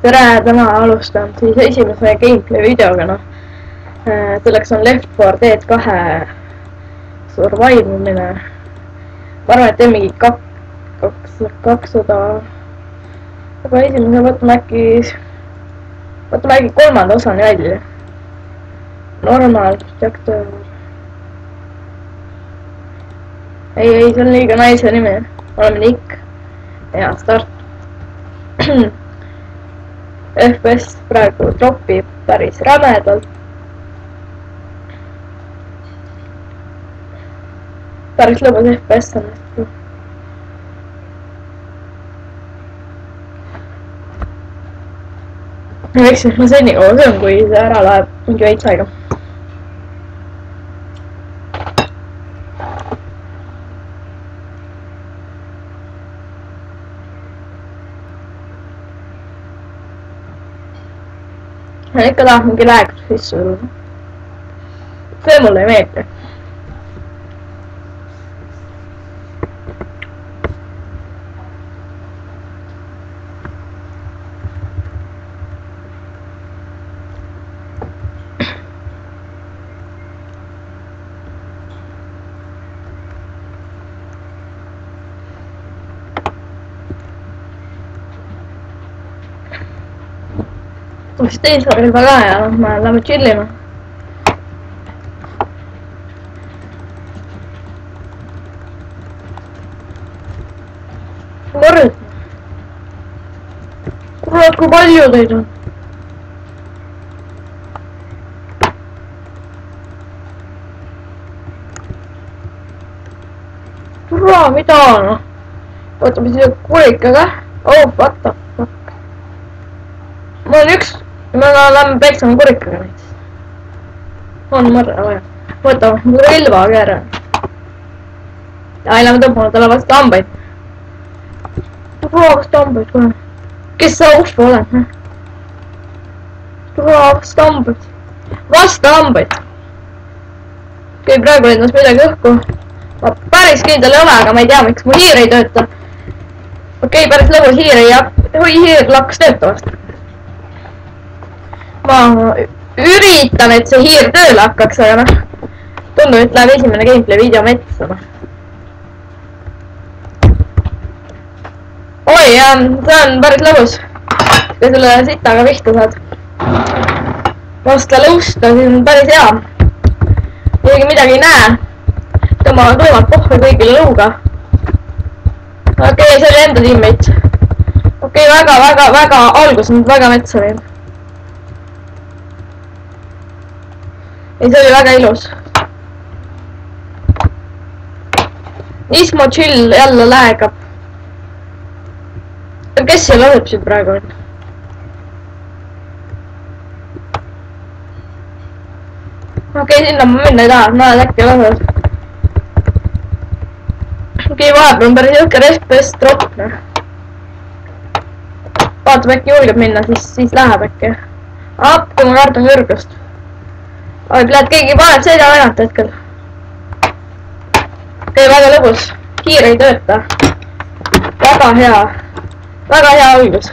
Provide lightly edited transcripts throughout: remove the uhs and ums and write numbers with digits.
tere, täna alustan siis esimese gameplay videoga, noh. Selleks on Left 4 Dead 2 survivimine. Ma arvan, et teeme mingi 200. Aga esimese võtame äkki kolmanda osani välja. Normal, Jackter. Ei, see on liiga naise nimi. Oleme Nick. Ja, start. FPS praegu tropib päris rämedalt. Päris lõbus FPS on. Eks siis ma senni kaua söön, kui see ära läheb mingi veits aega. Ja ikka tahab mingi räägitud sisse võrruda. See mulle ei meeldi. Siis teisel väga ja me lähme chillima. Kurat, kui palju teid on. Kurat, mida on? Võtame siia kurikaga. Oh, what the fuck. Mul on üks. Me lähme peksame kurikaga näiteks. On mõrra vaja. Võtame mu relvaga ära. Ja lähme tõmbame talle vastu hambaid. Vastu hambaid kohe. Kes sa ufo oled? Vastu hambaid. Vastu hambaid. Okei, praegu lendas midagi õhku. Ma päris kindel ei ole, aga ma ei tea, miks mu hiir ei tööta. Okei, päris lõbus hiir ei jää. Oi, hiir lakkas töötavast. Ma üritan, et see hiir tööle hakkaks, aga noh, tundub, et läheb esimene gameplay video metsa. Oi, see on päris lõbus. Kui selle sitaga pihta saad vastu lõusta, siis on päris hea. Kuigi midagi ei näe. Tõmbame tuimalt pohve kõigile lõuga. Okei, see oli enda teammate. Okei, väga algus on väga metsa veel. Ei, see oli väga ilus. Nismo chill jälle lähegab. Kes see laseb siin praegu on? Okei, sinna ma minna ei taha. Näed, äkki laseb. Okei, vahepeal on päris jõhker FPS drop. Vaatame, äkki julgeb minna, siis läheb äkki. Appi, ma kardan kõrgust. Oi, pljad, keegi paneb sõida ainult hetkel. Okei, väga lõbus. Kiir ei tööta. Väga hea. Väga hea algus.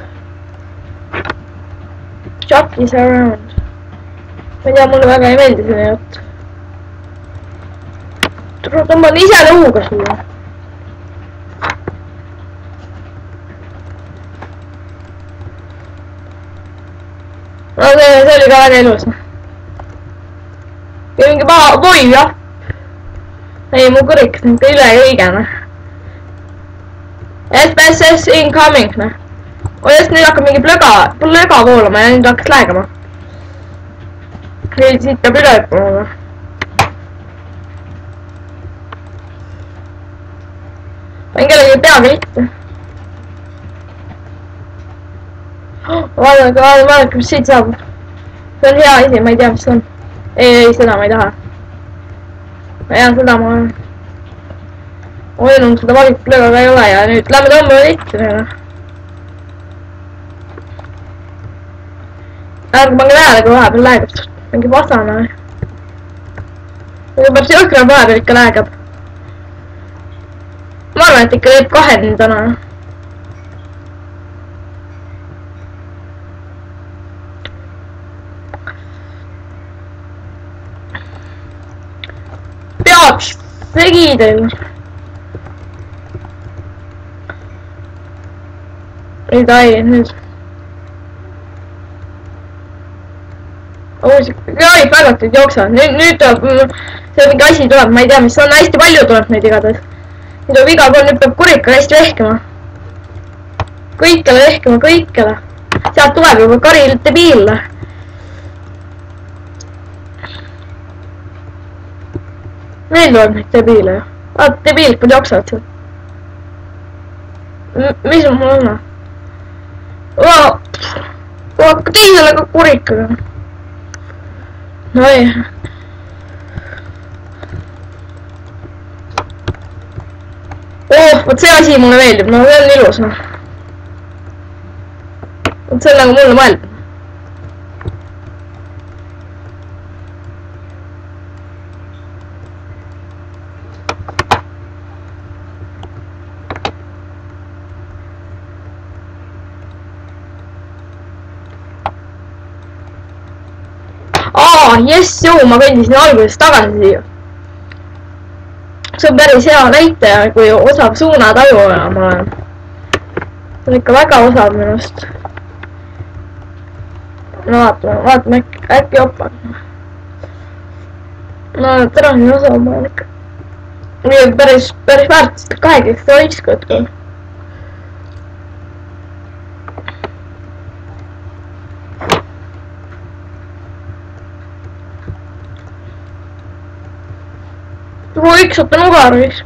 Chuck is around. Ma ei tea, mulle väga ei meeldi selle jutt. Tõmban ise lõuga sulle. No see oli ka väga ilus. Ja mingi voi jah. Ei, mu kõrikas on ikka üle kõigene. SPSS incoming, noh. Oest nüüd hakkab mingi plöga voolama ja nüüd hakkas lähegama. Siit peab üle hüppama. Pain kellegi peaga litta. Vaadake, mis siit saab. See on hea isi, ma ei tea, mis see on. Ei, seda ma ei taha. Ma jään seda ma olen. Oilun seda valikuplööga ei ole ja nüüd lähme tõmbame litti neile. Ärge pange tähele, kui vahepeal lähegab. Mingi vasana. Kui päris jõhkral vahepeal ikka lähegab. Ma arvan, et ikka teeb 2 täna. segi teil? ei, nüüd. Jai, päevatid jooksevad. Nüüd tuleb, see mingi asi tuleb, ma ei tea, mis on, hästi palju tuleb neid igatahes. Nüüd tuleb igal pool, nüüd peab kurikaga hästi vehkima. Kõikjale vehkima, kõikjale. Sealt tuleb juba karil debiille. Meil tuleb neid debiile ju. Debiilid peal jooksevad seal. Mis on mul õnne? Teisele ka kurikaga. Noi. Vot see asi mulle meeldib, no see on ilus, noh. Vot see on nagu mulle mõeldib. Jess, jõu, ma kõndisin algusest tagasi siia. See on päris hea näitaja, kui osav suunatajuja ma olen. See on ikka väga osav minust. No vaatame äkki opa. No täna nii osav ma olen ikka. Päris väärtust 8 võtku. Üks võtta nugaris.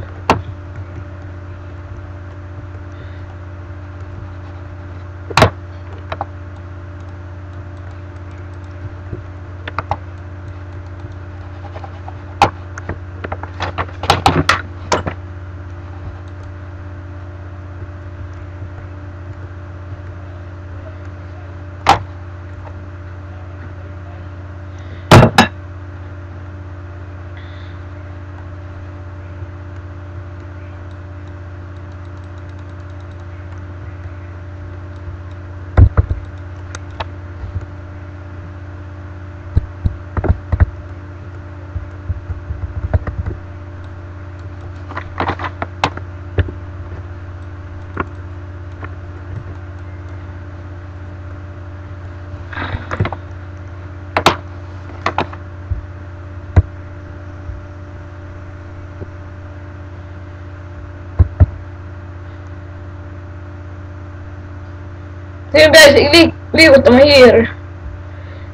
Siin peaks liigutama hiir.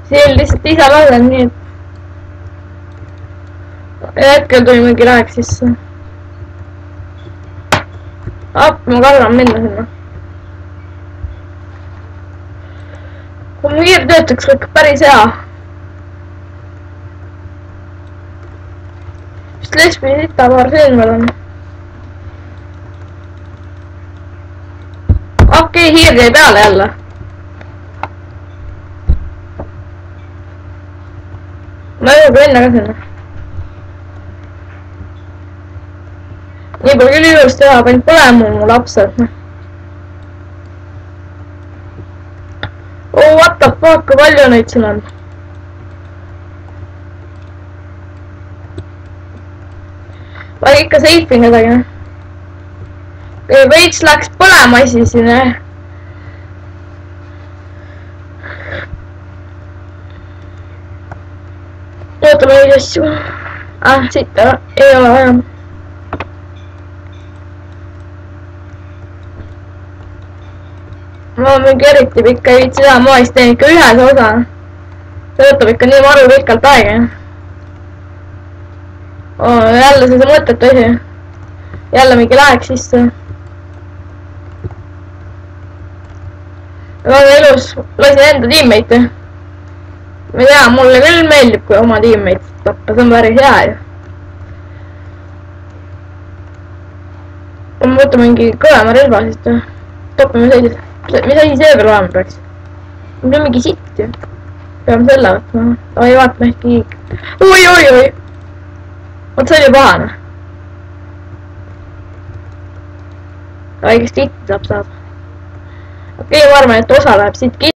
Siin lihtsalt isa lasen, nii et hetkel tuli mingi lähek sisse. Ma kardan minna sinna. Kui mu hiir töötaks ikka päris hea. Vist lesbi sitapaar siin veel on. Okei, hiir jäi peale jälle. Ma ei jõuga enne ka sinna. Nii pole küll ilus teha, panin põlema mu lapsed. Oh, what the fuck, kui palju neid siin on. Vaja ikka seifin kedagi. Veits läks põlema asi siin, Ootame neid asju. Siit ei ole vaja. Ma mingi eriti pikka ei viitsi teha, ma vist teen ikka ühes osa. See võtab ikka nii maru pikalt aega. Jälle see mõttetu asi. Jälle mingi lähek sisse. Väga ilus, lasin enda tiimmeite. Ma ei tea, mulle küll meeldib, kui oma tiimmeid tappa, see on päris hea ju. Ma võtan mingi kõvema relva, sest topime sellised. Mis asi see peal olema peaks? Mul on mingi sitt ju. Peame selle võtma. Oi, vaatame äkki. Oi. Vot see oli pahane. Väikest sitti saab saada. Okei, ma arvan, et osa läheb siit kinni.